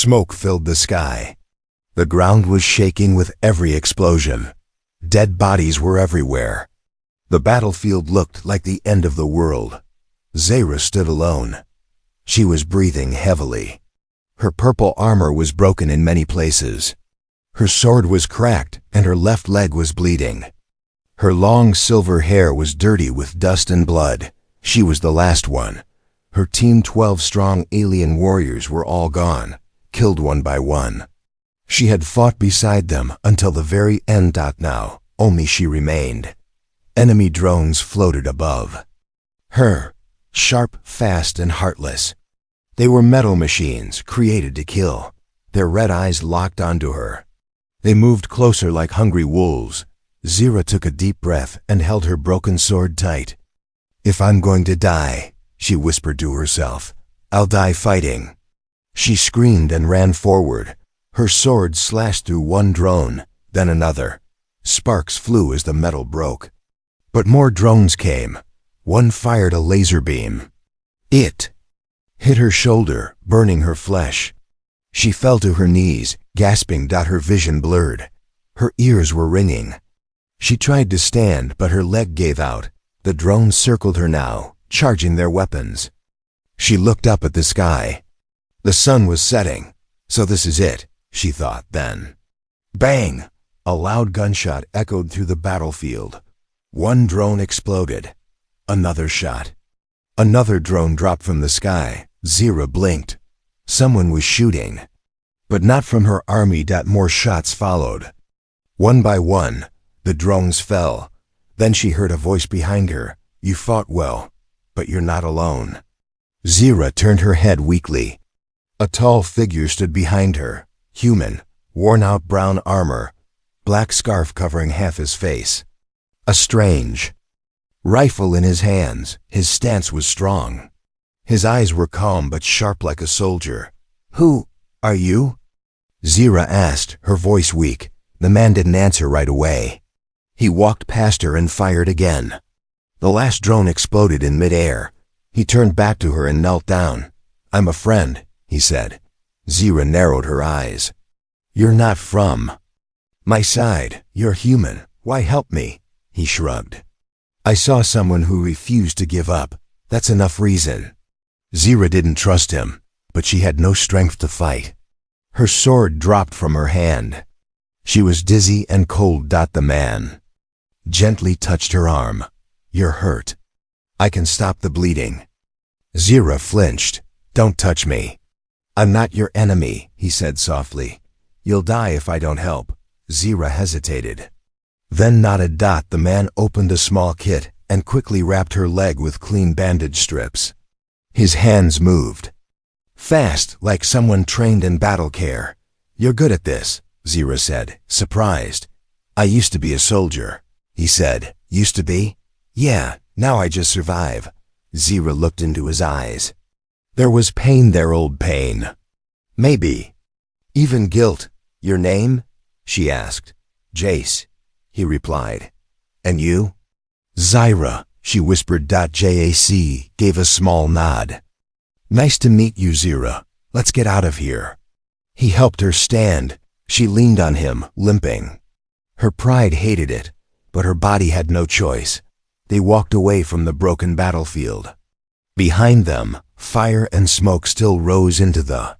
Smoke filled the sky. The ground was shaking with every explosion. Dead bodies were everywhere. The battlefield looked like the end of the world. Zara stood alone. She was breathing heavily. Her purple armor was broken in many places. Her sword was cracked and her left leg was bleeding. Her long silver hair was dirty with dust and blood. She was the last one. Her team 12 strong alien warriors were all gone, killed one by one. She had fought beside them until the very end. Now, only she remained. Enemy drones floated above her, sharp, fast, and heartless. They were metal machines created to kill. Their red eyes locked onto her. They moved closer like hungry wolves. Zara took a deep breath and held her broken sword tight. "If I'm going to die," she whispered to herself, "I'll die fighting." She screamed and ran forward. Her sword slashed through one drone, then another. Sparks flew as the metal broke. But more drones came. One fired a laser beam. It hit her shoulder, burning her flesh. She fell to her knees, gasping. Her vision blurred. Her ears were ringing. She tried to stand, but her leg gave out. The drones circled her now, charging their weapons. She looked up at the sky. The sun was setting. So this is it, she thought then. Bang! A loud gunshot echoed through the battlefield. One drone exploded. Another shot. Another drone dropped from the sky. Zara blinked. Someone was shooting. But not from her army. More shots followed. One by one, the drones fell. Then she heard a voice behind her. "You fought well, but you're not alone." Zara turned her head weakly. A tall figure stood behind her. Human, worn-out brown armor, black scarf covering half his face. A strange rifle in his hands. His stance was strong. His eyes were calm but sharp like a soldier. "Who are you?" Zara asked, her voice weak. The man didn't answer right away. He walked past her and fired again. The last drone exploded in midair. He turned back to her and knelt down. "I'm a friend," he said. Zara narrowed her eyes. "You're not from my side. You're human. Why help me?" He shrugged. "I saw someone who refused to give up. That's enough reason." Zara didn't trust him, but she had no strength to fight. Her sword dropped from her hand. She was dizzy and cold. The man gently touched her arm. "You're hurt. I can stop the bleeding." Zara flinched. "Don't touch me." "I'm not your enemy," he said softly. "You'll die if I don't help." Zara hesitated. Then nodded. The man opened a small kit and quickly wrapped her leg with clean bandage strips. His hands moved fast, like someone trained in battle care. "You're good at this," Zara said, surprised. "I used to be a soldier," he said. "Used to be?" "Yeah, now I just survive." Zara looked into his eyes. There was pain there, old pain. Maybe even guilt. "Your name?" she asked. "Jace," he replied. "And you?" "Zara," she whispered. Jac gave a small nod. "Nice to meet you, Zara. Let's get out of here." He helped her stand. She leaned on him, limping. Her pride hated it, but her body had no choice. They walked away from the broken battlefield. Behind them, fire and smoke still rose into the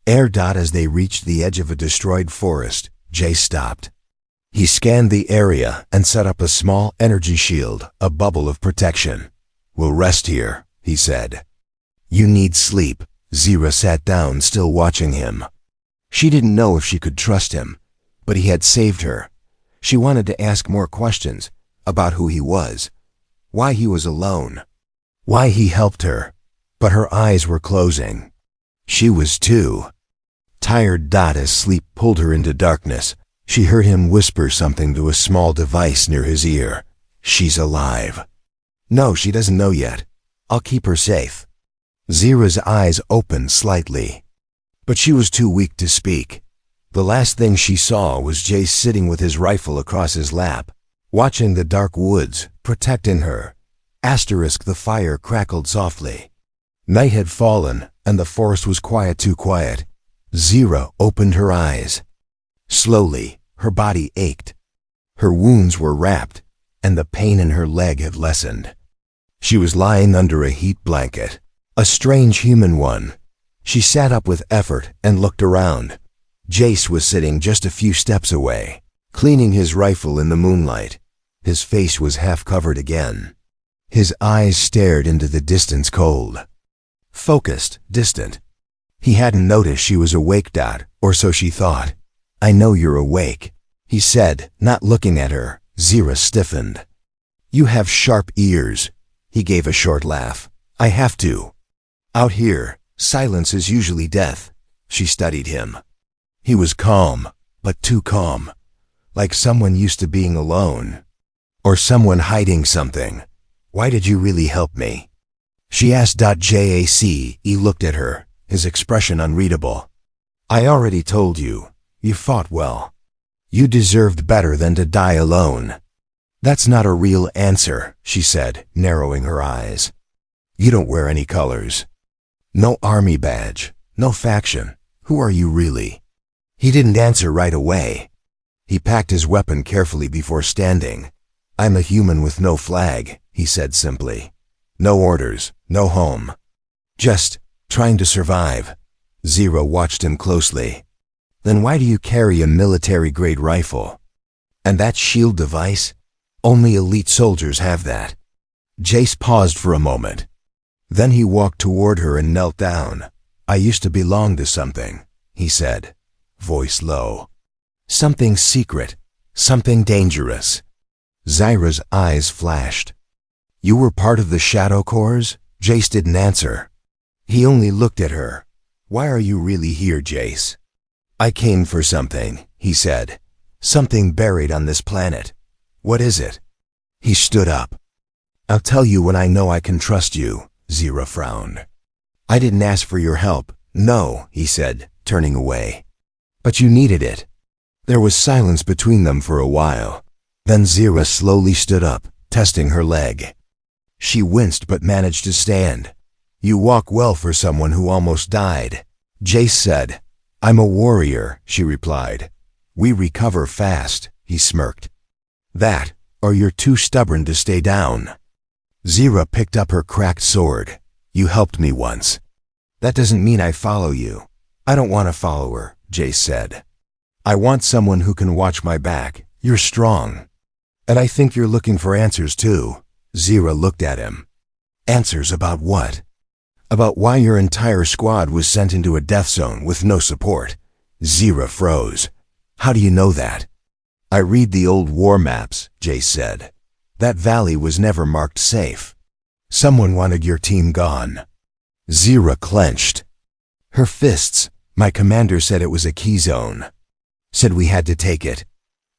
air. As they reached the edge of a destroyed forest, Jay stopped. He scanned the area and set up a small energy shield, a bubble of protection. "We'll rest here," he said. "You need sleep." Zara sat down, still watching him. She didn't know if she could trust him, but he had saved her. She wanted to ask more questions about who he was, why he was alone, why he helped her, but her eyes were closing. She was too tired. As sleep pulled her into darkness, she heard him whisper something to a small device near his ear. "She's alive." "No, she doesn't know yet. I'll keep her safe." Zara's eyes opened slightly, but she was too weak to speak. The last thing she saw was Jace sitting with his rifle across his lap, watching the dark woods, protecting her. The fire crackled softly. Night had fallen, and the forest was quiet, too quiet. Zira opened her eyes. Slowly, her body ached. Her wounds were wrapped, and the pain in her leg had lessened. She was lying under a heat blanket, a strange human one. She sat up with effort and looked around. Jace was sitting just a few steps away, cleaning his rifle in the moonlight. His face was half covered again. His eyes stared into the distance cold. Focused, distant. He hadn't noticed she was awake, or so she thought. "I know you're awake," he said, not looking at her. Zira stiffened. "You have sharp ears." He gave a short laugh. "I have to. Out here, silence is usually death." She studied him. He was calm, but too calm. Like someone used to being alone. Or someone hiding something. "Why did you really help me?" She asked. Jace looked at her, his expression unreadable. "I already told you. You fought well. You deserved better than to die alone." "That's not a real answer," she said, narrowing her eyes. "You don't wear any colors. No army badge, no faction. Who are you really?" He didn't answer right away. He packed his weapon carefully before standing. "I'm a human with no flag," he said simply. "No orders, no home. Just trying to survive." Zira watched him closely. "Then why do you carry a military-grade rifle? And that shield device? Only elite soldiers have that." Jace paused for a moment. Then he walked toward her and knelt down. "I used to belong to something," he said, voice low. "Something secret, something dangerous." Zira's eyes flashed. "You were part of the Shadow Corps?" Jace didn't answer. He only looked at her. "Why are you really here, Jace?" "I came for something," he said. "Something buried on this planet." "What is it?" He stood up. "I'll tell you when I know I can trust you," Zira frowned. "I didn't ask for your help." "No," he said, turning away. "But you needed it." There was silence between them for a while. Then Zira slowly stood up, testing her leg. She winced but managed to stand. "You walk well for someone who almost died," Jace said. "I'm a warrior," she replied. "We recover fast," he smirked. "That, or you're too stubborn to stay down." Zira picked up her cracked sword. "You helped me once." "That doesn't mean I follow you." "I don't want a follower," Jace said. "I want someone who can watch my back. You're strong. And I think you're looking for answers too." Zira looked at him. "Answers about what?" "About why your entire squad was sent into a death zone with no support." Zira froze. "How do you know that?" "I read the old war maps," Jace said. "That valley was never marked safe. Someone wanted your team gone." Zira clenched. Her fists. "My commander said it was a key zone. Said we had to take it.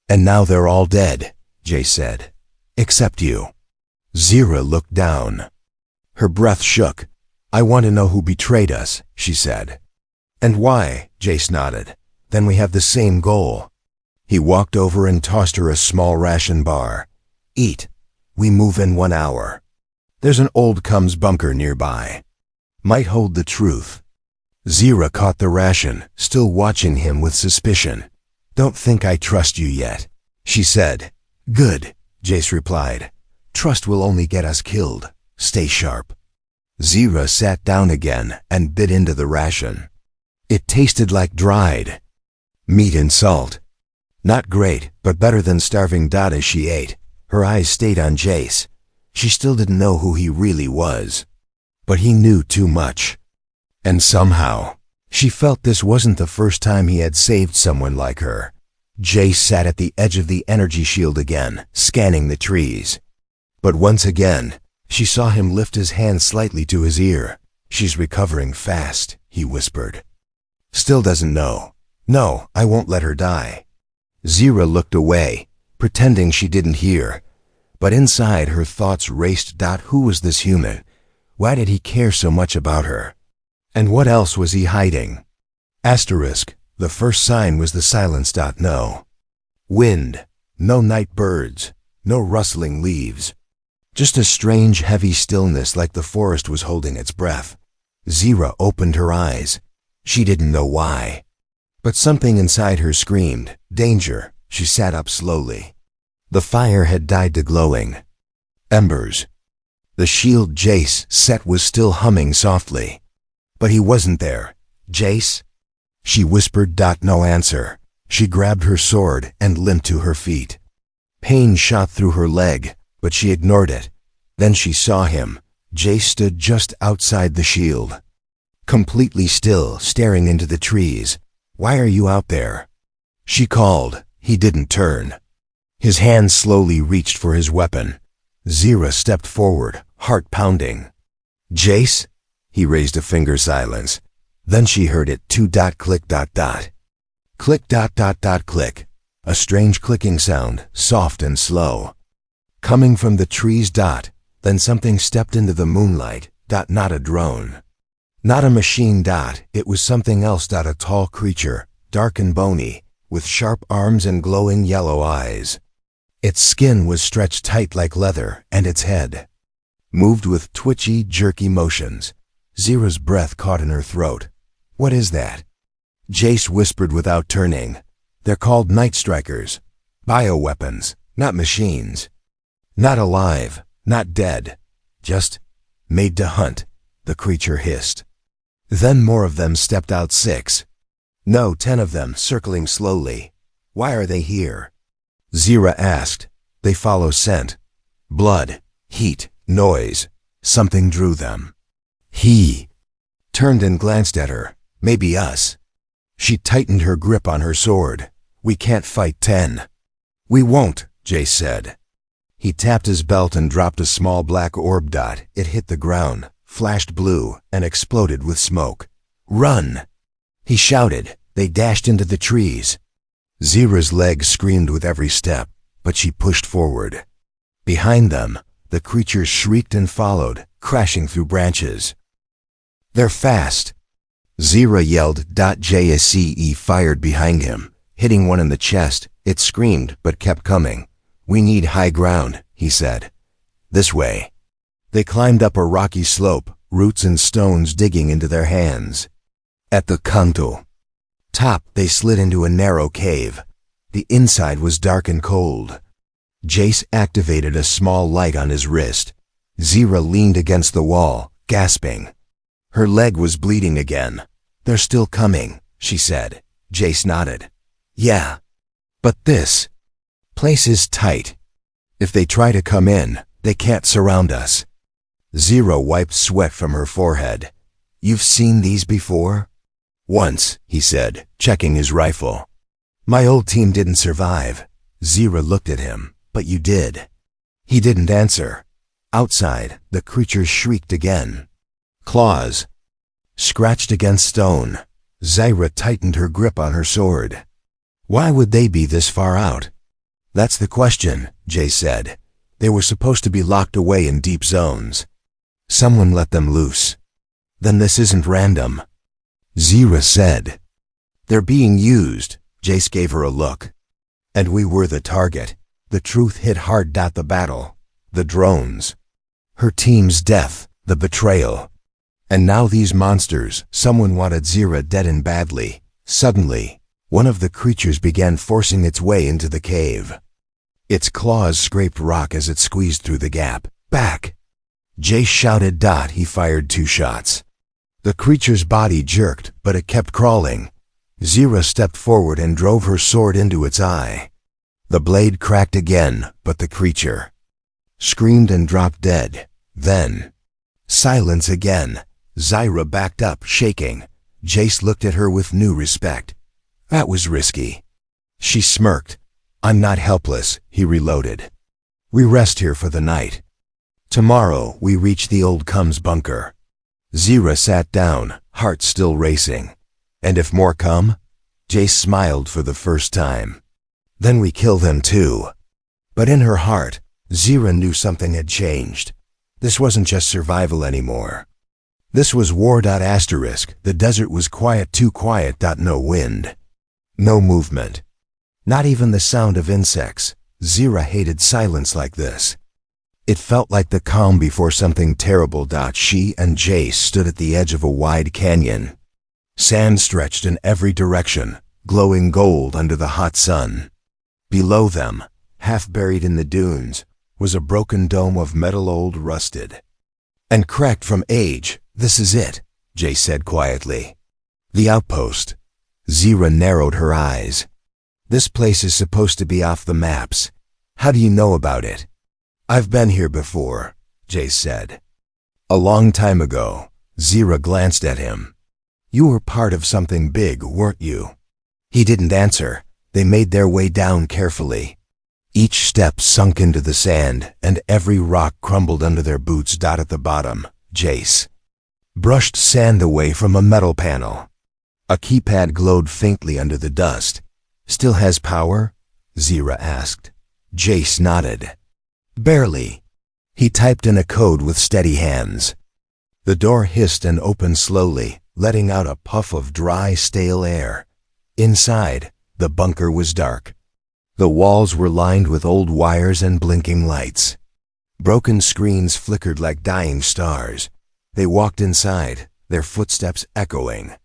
And now they're all dead," Jace said. "Except you." Zira looked down. Her breath shook. "I want to know who betrayed us," she said. "And why?" Jace nodded. "Then we have the same goal." He walked over and tossed her a small ration bar. "Eat. We move in 1 hour. There's an old Cums bunker nearby. Might hold the truth." Zira caught the ration, still watching him with suspicion. "Don't think I trust you yet," she said. "Good," Jace replied. "Trust will only get us killed. Stay sharp." Zira sat down again and bit into the ration. It tasted like dried meat and salt. Not great, but better than starving as she ate. Her eyes stayed on Jace. She still didn't know who he really was. But he knew too much. And somehow, she felt this wasn't the first time he had saved someone like her. Jace sat at the edge of the energy shield again, scanning the trees. But once again, she saw him lift his hand slightly to his ear. "She's recovering fast," he whispered. "Still doesn't know." "No, I won't let her die." Zira looked away, pretending she didn't hear. But inside her thoughts raced. Who was this human? Why did he care so much about her? And what else was he hiding? Asterisk. The first sign was the silence. No wind, no night birds, no rustling leaves. Just a strange, heavy stillness like the forest was holding its breath. Zira opened her eyes. She didn't know why. But something inside her screamed, danger. She sat up slowly. The fire had died to glowing embers. The shield Jace set was still humming softly. But he wasn't there. Jace? She whispered. No answer. She grabbed her sword and limped to her feet. Pain shot through her leg, but she ignored it. Then she saw him. Jace stood just outside the shield, completely still, staring into the trees. Why are you out there? She called. He didn't turn. His hand slowly reached for his weapon. Zira stepped forward, heart pounding. Jace? He raised a finger. Silence. Then she heard it. Click. Click. Click. A strange clicking sound, soft and slow, coming from the trees. Then something stepped into the moonlight. Not a drone. Not a machine. It was something else. A tall creature, dark and bony, with sharp arms and glowing yellow eyes. Its skin was stretched tight like leather, and its head moved with twitchy, jerky motions. Zira's breath caught in her throat. What is that? Jace whispered without turning. They're called Night Strikers. Bioweapons, not machines. Not alive, not dead. Just made to hunt, the creature hissed. Then more of them stepped out. 6. No, 10 of them, circling slowly. Why are they here? Zira asked. They follow scent. Blood, heat, noise. Something drew them. He turned and glanced at her. Maybe us. She tightened her grip on her sword. We can't fight 10. We won't, Jace said. He tapped his belt and dropped a small black orb. It hit the ground, flashed blue, and exploded with smoke. Run! He shouted. They dashed into the trees. Zira's legs screamed with every step, but she pushed forward. Behind them, the creatures shrieked and followed, crashing through branches. They're fast! Zira yelled. Jace fired behind him, hitting one in the chest. It screamed, but kept coming. We need high ground, he said. This way. They climbed up a rocky slope, roots and stones digging into their hands. At the kanto top, they slid into a narrow cave. The inside was dark and cold. Jace activated a small light on his wrist. Zira leaned against the wall, gasping. Her leg was bleeding again. They're still coming, she said. Jace nodded. Yeah. But this place is tight. If they try to come in, they can't surround us. Zira wiped sweat from her forehead. You've seen these before? Once, he said, checking his rifle. My old team didn't survive. Zira looked at him. But you did. He didn't answer. Outside, the creatures shrieked again. Claws scratched against stone. Zira tightened her grip on her sword. Why would they be this far out? That's the question, Jay said. They were supposed to be locked away in deep zones. Someone let them loose. Then this isn't random. Zira said. They're being used. Jace gave her a look. And we were the target. The truth hit hard. The battle. The drones. Her team's death. The betrayal. And now these monsters. Someone wanted Zira dead and badly. Suddenly, one of the creatures began forcing its way into the cave. Its claws scraped rock as it squeezed through the gap. Back! Jace shouted. He fired 2 shots. The creature's body jerked, but it kept crawling. Zira stepped forward and drove her sword into its eye. The blade cracked again, but the creature screamed and dropped dead. Then, silence again. Zira backed up, shaking. Jace looked at her with new respect. That was risky. She smirked. I'm not helpless, he reloaded. We rest here for the night. Tomorrow we reach the old Cum's bunker. Zira sat down, heart still racing. And if more come? Jace smiled for the first time. Then we kill them too. But in her heart, Zira knew something had changed. This wasn't just survival anymore. This was war. The desert was quiet, too quiet. No wind. No movement. Not even the sound of insects. Zira hated silence like this. It felt like the calm before something terrible. She and Jace stood at the edge of a wide canyon. Sand stretched in every direction, glowing gold under the hot sun. Below them, half buried in the dunes, was a broken dome of metal, old, rusted, and cracked from age. "This is it," Jay said quietly. "The outpost." Zira narrowed her eyes. "This place is supposed to be off the maps. How do you know about it?" "I've been here before," Jay said. "A long time ago." Zira glanced at him. "You were part of something big, weren't you?" He didn't answer. They made their way down carefully. Each step sunk into the sand, and every rock crumbled under their boots. At the bottom, Jace brushed sand away from a metal panel. A keypad glowed faintly under the dust. "Still has power?" Zira asked. Jace nodded. "Barely." He typed in a code with steady hands. The door hissed and opened slowly, letting out a puff of dry, stale air. Inside, the bunker was dark. The walls were lined with old wires and blinking lights. Broken screens flickered like dying stars. They walked inside, their footsteps echoing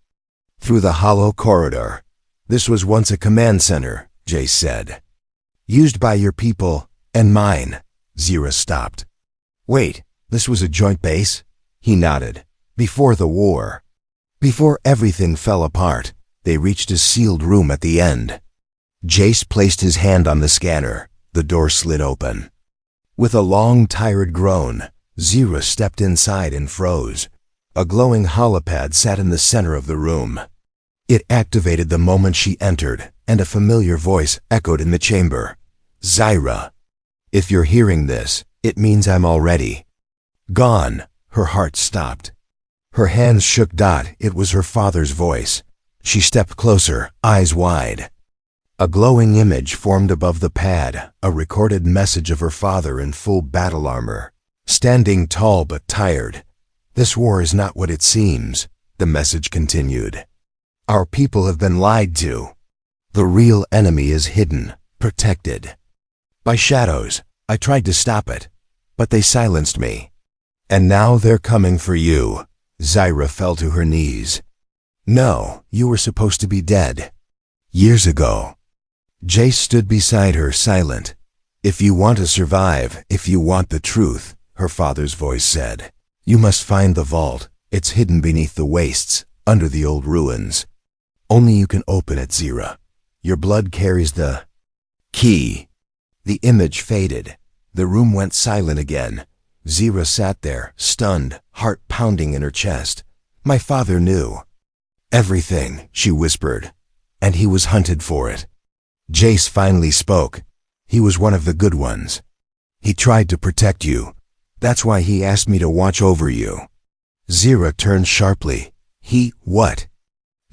through the hollow corridor. "This was once a command center," Jace said. "Used by your people and mine." Zira stopped. "Wait, this was a joint base?" He nodded. "Before the war. Before everything fell apart." They reached a sealed room at the end. Jace placed his hand on the scanner. The door slid open. With a long, tired groan, Zira stepped inside and froze. A glowing holopad sat in the center of the room. It activated the moment she entered, and a familiar voice echoed in the chamber. "Zira, if you're hearing this, it means I'm already gone." Her heart stopped. Her hands shook. It was her father's voice. She stepped closer, eyes wide. A glowing image formed above the pad, a recorded message of her father in full battle armor, standing tall but tired. "This war is not what it seems," the message continued. "Our people have been lied to. The real enemy is hidden, protected by shadows. I tried to stop it, but they silenced me. And now they're coming for you." Zira fell to her knees. "No, you were supposed to be dead. Years ago." Jace stood beside her, silent. "If you want to survive, if you want the truth," her father's voice said, "you must find the vault. It's hidden beneath the wastes, under the old ruins. Only you can open it, Zira. Your blood carries the key." The image faded. The room went silent again. Zira sat there, stunned, heart pounding in her chest. "My father knew everything," she whispered, "and he was hunted for it." Jace finally spoke. "He was one of the good ones. He tried to protect you. That's why he asked me to watch over you." Zira turned sharply. "He what?"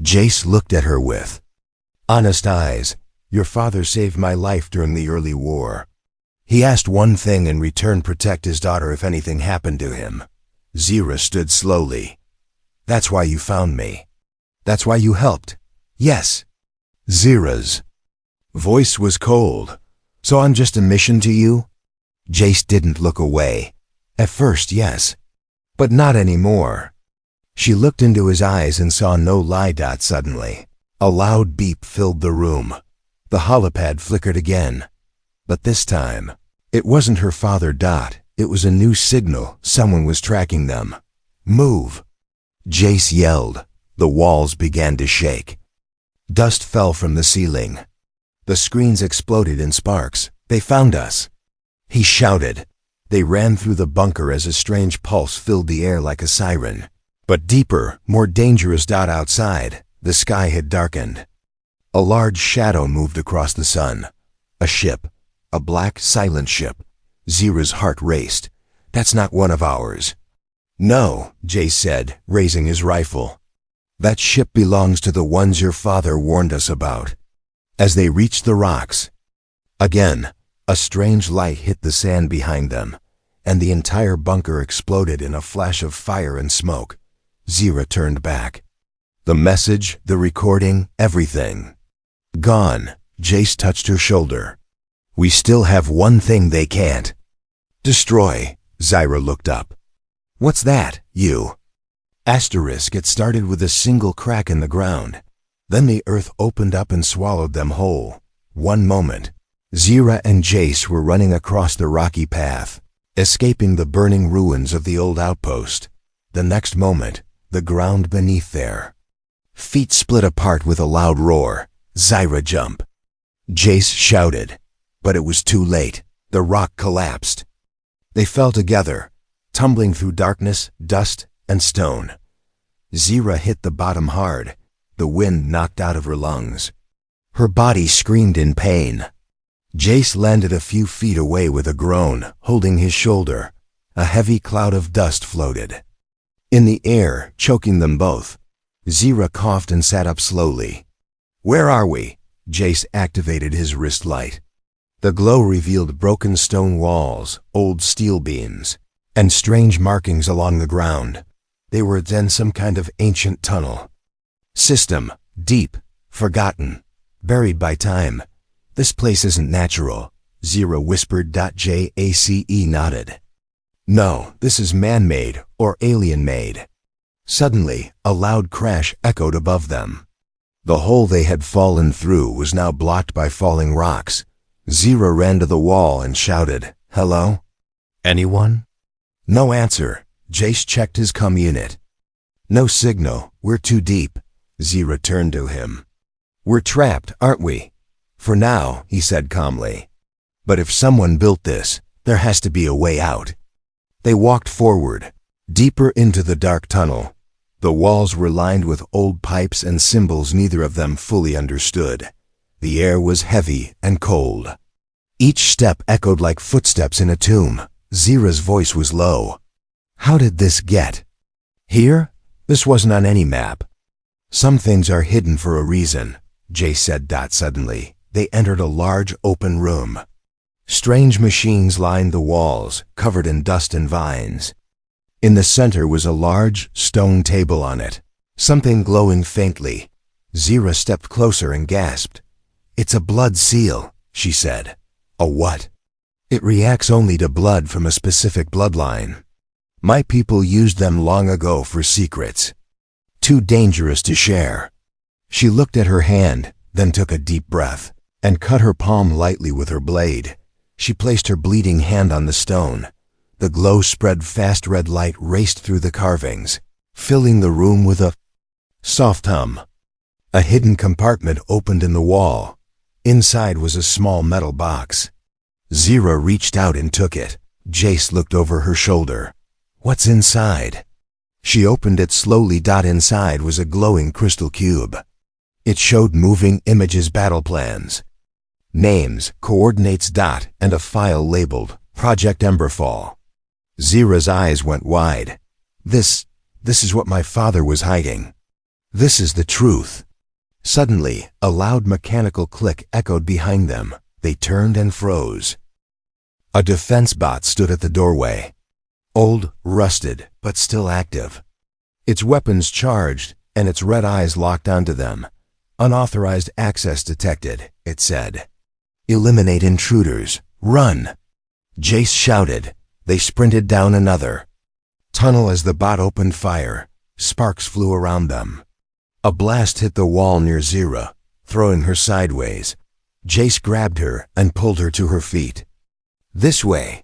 Jace looked at her with honest eyes. "Your father saved my life during the early war. He asked one thing in return: protect his daughter if anything happened to him." Zira stood slowly. "That's why you found me. That's why you helped." "Yes." Zira's voice was cold. "So I'm just a mission to you?" Jace didn't look away. "At first, yes. But not anymore." She looked into his eyes and saw no lie. Suddenly, a loud beep filled the room. The holopad flickered again. But this time, it wasn't her father. It was a new signal. Someone was tracking them. "Move!" Jace yelled. The walls began to shake. Dust fell from the ceiling. The screens exploded in sparks. "They found us!" he shouted. They ran through the bunker as a strange pulse filled the air like a siren. But deeper, more dangerous. Outside, the sky had darkened. A large shadow moved across the sun. A ship. A black, silent ship. Zira's heart raced. "That's not one of ours." "No," Jace said, raising his rifle. "That ship belongs to the ones your father warned us about." As they reached the rocks, again, a strange light hit the sand behind them, and the entire bunker exploded in a flash of fire and smoke. Zira turned back. The message, the recording, everything gone. Jace touched her shoulder. "We still have one thing they can't destroy." Zira looked up. "What's that, you?" Asterisk, it started with a single crack in the ground. Then the earth opened up and swallowed them whole. One moment, Zira and Jace were running across the rocky path, escaping the burning ruins of the old outpost. The next moment, the ground beneath their feet split apart with a loud roar. Zira, jump! Jace shouted, but it was too late. The rock collapsed. They fell together, tumbling through darkness, dust, and stone. Zira hit the bottom hard, the wind knocked out of her lungs. Her body screamed in pain. Jace landed a few feet away with a groan, holding his shoulder. A heavy cloud of dust floated in the air, choking them both. Zira coughed and sat up slowly. "Where are we?" Jace activated his wrist light. The glow revealed broken stone walls, old steel beams, and strange markings along the ground. They were in some kind of ancient tunnel. System, deep, forgotten, buried by time. "This place isn't natural," Zira whispered. Jace nodded. "No, this is man-made or alien-made." Suddenly, a loud crash echoed above them. The hole they had fallen through was now blocked by falling rocks. Zira ran to the wall and shouted, "Hello? Anyone?" No answer. Jace checked his comm unit. "No signal. We're too deep." Zira turned to him. "We're trapped, aren't we?" "For now," he said calmly. "But if someone built this, there has to be a way out." They walked forward, deeper into the dark tunnel. The walls were lined with old pipes and symbols neither of them fully understood. The air was heavy and cold. Each step echoed like footsteps in a tomb. Zira's voice was low. "How did this get here? This wasn't on any map." "Some things are hidden for a reason," Jay said. Suddenly, they entered a large open room. Strange machines lined the walls, covered in dust and vines. In the center was a large stone table on it, something glowing faintly. Zira stepped closer and gasped. "It's a blood seal," she said. "A what?" "It reacts only to blood from a specific bloodline. My people used them long ago for secrets. Too dangerous to share." She looked at her hand, then took a deep breath, and cut her palm lightly with her blade. She placed her bleeding hand on the stone. The glow spread fast. Red light raced through the carvings, filling the room with a soft hum. A hidden compartment opened in the wall. Inside was a small metal box. Zira reached out and took it. Jace looked over her shoulder. "What's inside?" She opened it slowly. Inside was a glowing crystal cube. It showed moving images, battle plans, names, coordinates, and a file labeled Project Emberfall. Zira's eyes went wide. This is what my father was hiding. This is the truth." Suddenly, a loud mechanical click echoed behind them. They turned and froze. A defense bot stood at the doorway. Old, rusted, but still active. Its weapons charged, and its red eyes locked onto them. "Unauthorized access detected," it said. "Eliminate intruders. Run!" Jace shouted. They sprinted down another tunnel as the bot opened fire. Sparks flew around them. A blast hit the wall near Zira, throwing her sideways. Jace grabbed her and pulled her to her feet. "This way."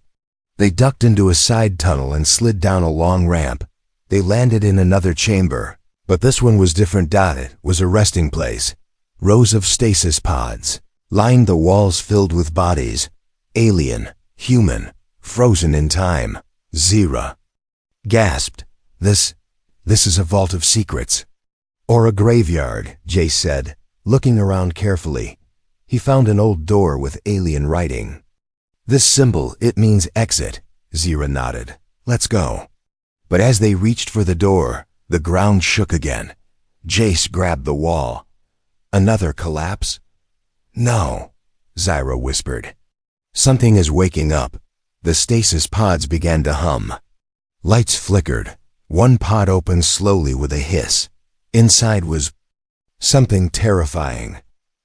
They ducked into a side tunnel and slid down a long ramp. They landed in another chamber, but this one was different. It was a resting place. Rows of stasis pods lined the walls, filled with bodies. Alien, human, frozen in time. Zira gasped. This is a vault of secrets." "Or a graveyard," Jace said, looking around carefully. He found an old door with alien writing. "This symbol, it means exit." Zira nodded. "Let's go." But as they reached for the door, the ground shook again. Jace grabbed the wall. "Another collapse?" "No," Zira whispered. "Something is waking up." The stasis pods began to hum. Lights flickered. One pod opened slowly with a hiss. Inside was something terrifying.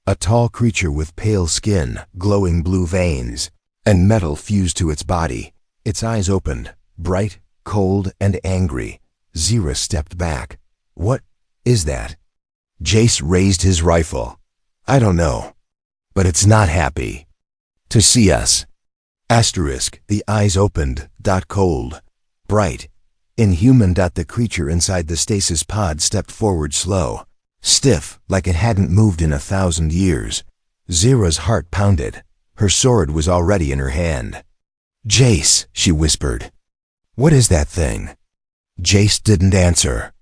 A tall creature with pale skin, glowing blue veins, and metal fused to its body. Its eyes opened, bright, cold, and angry. Zira stepped back. What is that? Jace raised his rifle. I don't know. But it's not happy to see us. Asterisk, the eyes opened, cold, bright, inhuman. The creature inside the stasis pod stepped forward slow, stiff, like it hadn't moved in 1,000 years. Zira's heart pounded. Her sword was already in her hand. Jace, she whispered. What is that thing? Jace didn't answer.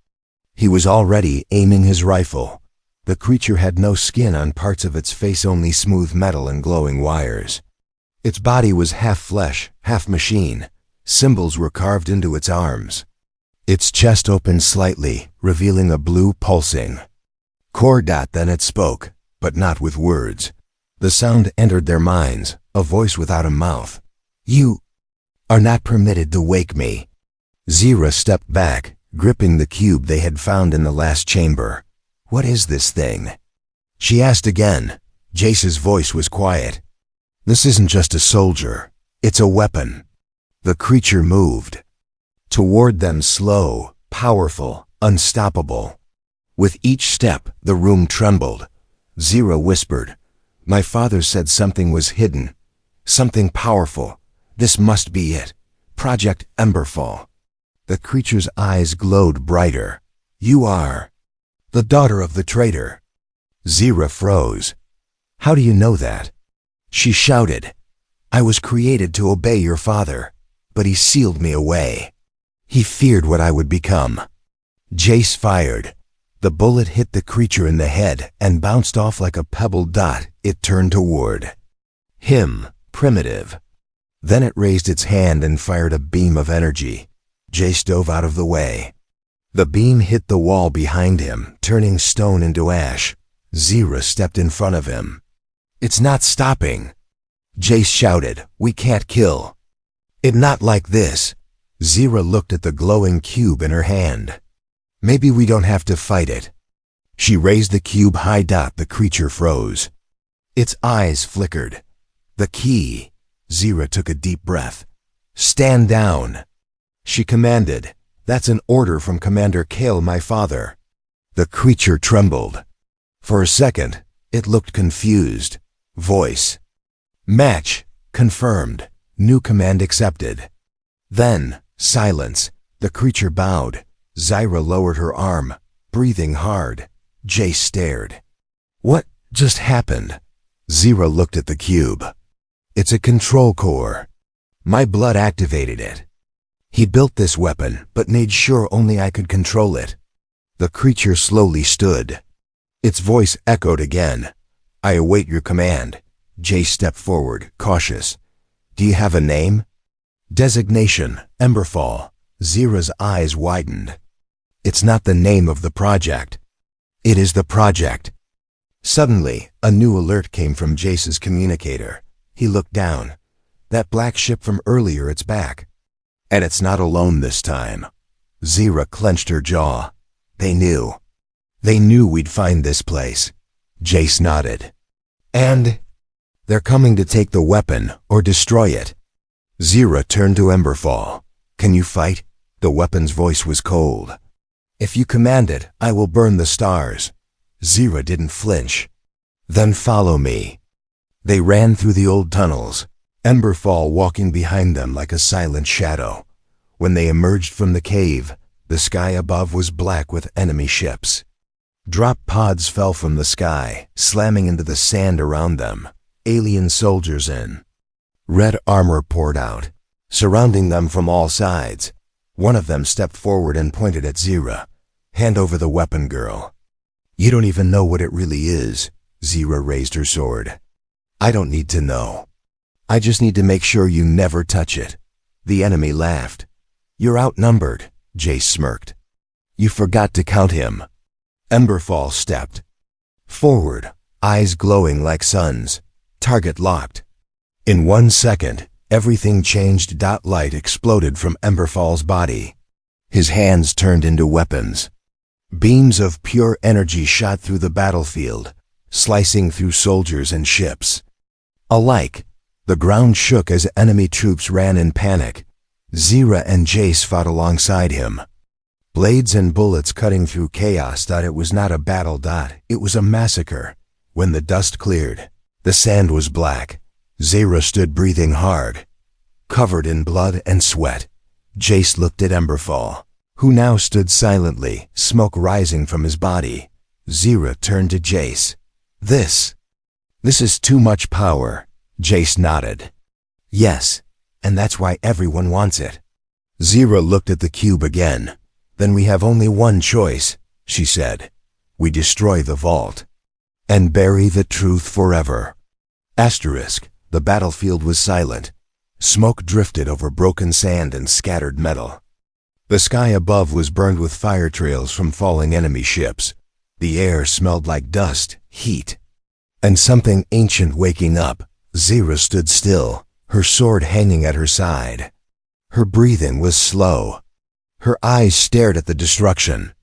He was already aiming his rifle. The creature had no skin on parts of its face, only smooth metal and glowing wires. Its body was half flesh, half machine. Symbols were carved into its arms. Its chest opened slightly, revealing a blue pulsing core. Then it spoke, but not with words. The sound entered their minds, a voice without a mouth. You are not permitted to wake me. Zira stepped back, gripping the cube they had found in the last chamber. What is this thing? She asked again. Jace's voice was quiet. This isn't just a soldier. It's a weapon. The creature moved toward them, slow, powerful, unstoppable. With each step, the room trembled. Zira whispered, My father said something was hidden. Something powerful. This must be it. Project Emberfall. The creature's eyes glowed brighter. You are the daughter of the traitor. Zira froze. How do you know that? She shouted. I was created to obey your father, but he sealed me away. He feared what I would become. Jace fired. The bullet hit the creature in the head and bounced off like a pebble. It turned toward him, primitive. Then it raised its hand and fired a beam of energy. Jace dove out of the way. The beam hit the wall behind him, turning stone into ash. Zira stepped in front of him. It's not stopping. Jace shouted, We can't kill it, not like this. Zira looked at the glowing cube in her hand. Maybe we don't have to fight it. She raised the cube high. The creature froze. Its eyes flickered. The key. Zira took a deep breath. Stand down, she commanded. That's an order from Commander Kale, my father. The creature trembled. For a second, it looked confused. Voice. Match. Confirmed. New command accepted. Then, silence. The creature bowed. Zira lowered her arm, breathing hard. Jace stared. What just happened? Zira looked at the cube. It's a control core. My blood activated it. He built this weapon, but made sure only I could control it. The creature slowly stood. Its voice echoed again. I await your command. Jace stepped forward, cautious. Do you have a name? Designation, Emberfall. Zira's eyes widened. It's not the name of the project. It is the project. Suddenly, a new alert came from Jace's communicator. He looked down. That black ship from earlier, it's back. And it's not alone this time. Zira clenched her jaw. They knew. They knew we'd find this place. Jace nodded. And they're coming to take the weapon or destroy it. Zira turned to Emberfall. Can you fight? The weapon's voice was cold. If you command it, I will burn the stars. Zira didn't flinch. Then follow me. They ran through the old tunnels, Emberfall walking behind them like a silent shadow. When they emerged from the cave, the sky above was black with enemy ships. Drop pods fell from the sky, slamming into the sand around them. Alien soldiers in red armor poured out, surrounding them from all sides. One of them stepped forward and pointed at Zira. Hand over the weapon, girl. You don't even know what it really is. Zira raised her sword. I don't need to know. I just need to make sure you never touch it. The enemy laughed. You're outnumbered, Jace smirked. You forgot to count him. Emberfall stepped forward, eyes glowing like suns. Target locked. In 1 second, everything changed. Light exploded from Emberfall's body. His hands turned into weapons. Beams of pure energy shot through the battlefield, slicing through soldiers and ships alike. The ground shook as enemy troops ran in panic. Zira and Jace fought alongside him. Blades and bullets cutting through chaos. It was not a battle. It was a massacre. When the dust cleared, the sand was black. Zara stood breathing hard, covered in blood and sweat. Jace looked at Emberfall, who now stood silently, smoke rising from his body. Zara turned to Jace. This is too much power. Jace nodded. Yes, and that's why everyone wants it. Zara looked at the cube again. Then we have only one choice, she said. We destroy the vault and bury the truth forever. Asterisk. The battlefield was silent. Smoke drifted over broken sand and scattered metal. The sky above was burned with fire trails from falling enemy ships. The air smelled like dust, heat, and something ancient waking up. Zara stood still, her sword hanging at her side. Her breathing was slow. Her eyes stared at the destruction.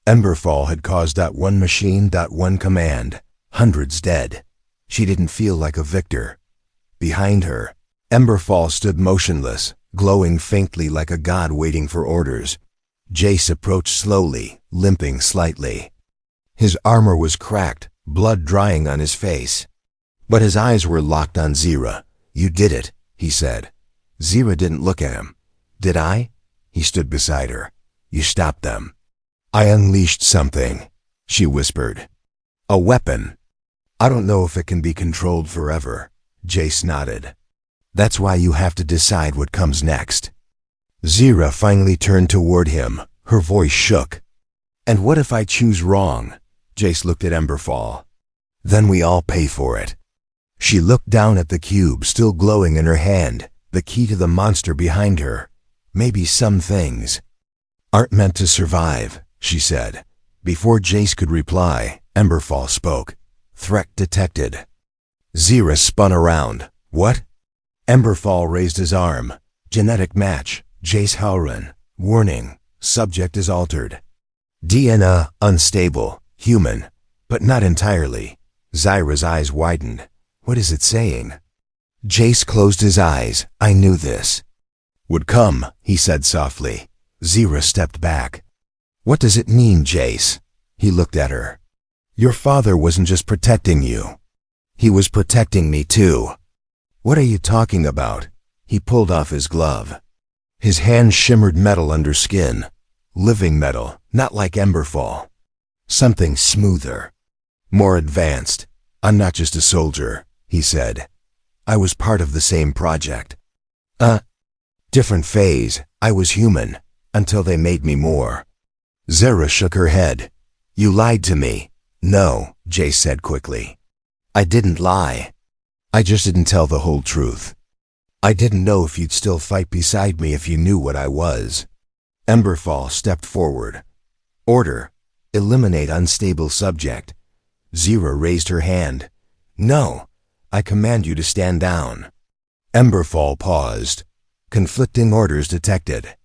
Emberfall had caused one machine, one command, hundreds dead. She didn't feel like a victor. Behind her, Emberfall stood motionless, glowing faintly like a god waiting for orders. Jace approached slowly, limping slightly. His armor was cracked, blood drying on his face. But his eyes were locked on Zara. You did it, he said. Zara didn't look at him. Did I? He stood beside her. You stopped them. I unleashed something, she whispered. A weapon. I don't know if it can be controlled forever. Jace nodded. That's why you have to decide what comes next. Zara finally turned toward him. Her voice shook. And what if I choose wrong? Jace looked at Emberfall. Then we all pay for it. She looked down at the cube still glowing in her hand, the key to the monster behind her. Maybe some things aren't meant to survive, she said. Before Jace could reply, Emberfall spoke. Threat detected. Zara spun around. What? Emberfall raised his arm. Genetic match. Jace Halloran. Warning. Subject is altered. DNA unstable. Human. But not entirely. Zara's eyes widened. What is it saying? Jace closed his eyes. I knew this would come, he said softly. Zara stepped back. What does it mean, Jace? He looked at her. Your father wasn't just protecting you. He was protecting me too. What are you talking about? He pulled off his glove. His hand shimmered metal under skin. Living metal, not like Emberfall. Something smoother. More advanced. I'm not just a soldier, he said. I was part of the same project. Different phase. I was human, until they made me more. Zara shook her head. You lied to me. No, Jace said quickly. I didn't lie. I just didn't tell the whole truth. I didn't know if you'd still fight beside me if you knew what I was. Emberfall stepped forward. Order. Eliminate unstable subject. Zara raised her hand. No. I command you to stand down. Emberfall paused. Conflicting orders detected.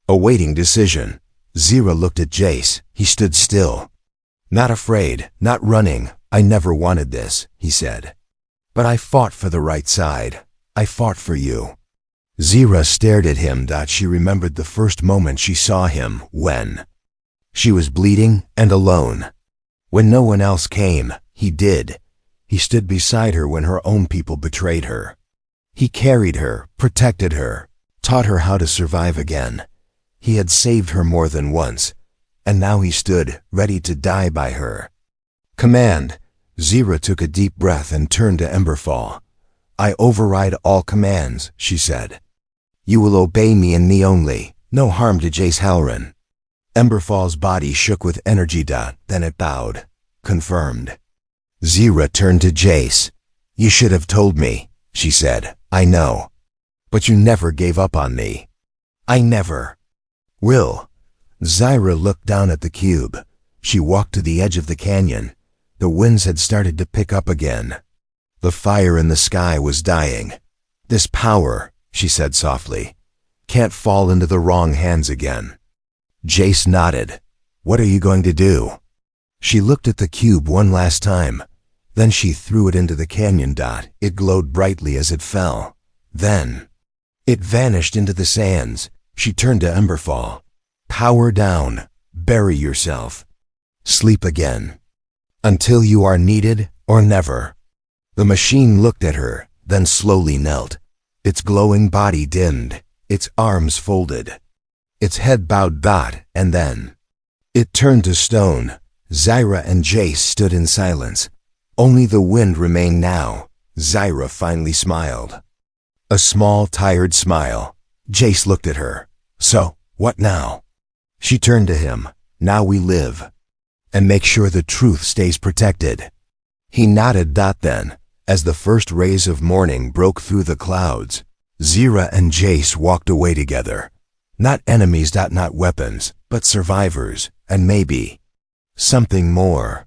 Awaiting decision. Zara looked at Jace. He stood still. Not afraid, not running. I never wanted this, he said. But I fought for the right side. I fought for you. Zara stared at him. She remembered the first moment she saw him, when she was bleeding and alone. When no one else came, he did. He stood beside her when her own people betrayed her. He carried her, protected her, taught her how to survive again. He had saved her more than once, and now he stood, ready to die by her. Command. Zara took a deep breath and turned to Emberfall. I override all commands, she said. You will obey me and me only. No harm to Jace Halloran. Emberfall's body shook with energy. Then it bowed. Confirmed. Zara turned to Jace. You should have told me, she said. I know. But you never gave up on me. I never will. Zara looked down at the cube. She walked to the edge of the canyon. The winds had started to pick up again. The fire in the sky was dying. This power, she said softly, can't fall into the wrong hands again. Jace nodded. What are you going to do? She looked at the cube one last time. Then she threw it into the canyon. It glowed brightly as it fell. Then it vanished into the sands. She turned to Emberfall. Power down. Bury yourself. Sleep again. Until you are needed or never. The machine looked at her, then slowly knelt. Its glowing body dimmed, its arms folded. Its head bowed and then it turned to stone. Zyra and Jace stood in silence. Only the wind remained now. Zyra finally smiled. A small, tired smile. Jace looked at her. So, what now? She turned to him. Now we live. And make sure the truth stays protected. He nodded then, as the first rays of morning broke through the clouds. Zyra and Jace walked away together. Not enemies, not weapons, but survivors, and maybe something more.